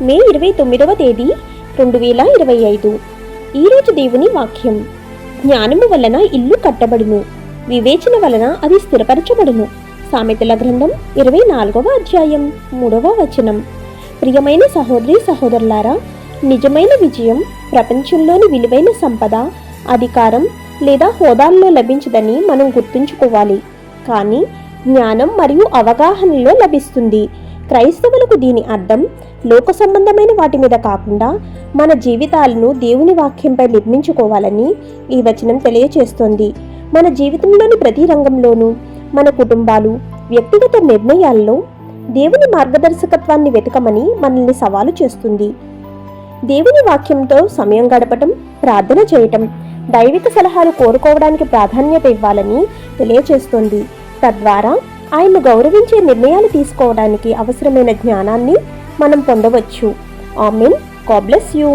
మే 29వ తేదీ 2025. ఈరోజు దేవుని వాక్యం. జ్ఞానము వలన ఇల్లు కట్టబడును, వివేచన వలన అది స్థిరపరచబడును. సామెతల గ్రంథం 24వ అధ్యాయం 3వ వచనం. ప్రియమైన సహోదరి సహోదరులారా, నిజమైన విజయం ప్రపంచంలోని విలువైన సంపద, అధికారం లేదా హోదాల్లో లభించదని మనం గుర్తుంచుకోవాలి. కానీ జ్ఞానం మరియు అవగాహనలో లభిస్తుంది. క్రైస్తవులకు దీని అర్థం లోక సంబంధమైన వాటి మీద కాకుండా మన జీవితాలను దేవుని వాక్యంపై నిర్మించుకోవాలని ఈ వచనం తెలియచేస్తోంది. మన జీవితంలోని ప్రతి రంగంలోనూ, మన కుటుంబాలు, వ్యక్తిగత నిర్ణయాల్లో దేవుని మార్గదర్శకత్వాన్ని వెతకమని మనల్ని సవాలు చేస్తుంది. దేవుని వాక్యంతో సమయం గడపటం, ప్రార్థన చేయటం, దైవిక సలహాలు కోరుకోవడానికి ప్రాధాన్యత ఇవ్వాలని తెలియచేస్తోంది. తద్వారా ఆయన్ను గౌరవించే నిర్ణయాలు తీసుకోవడానికి అవసరమైన జ్ఞానాన్ని మనం పొందవచ్చు. ఆమేన్. God bless you.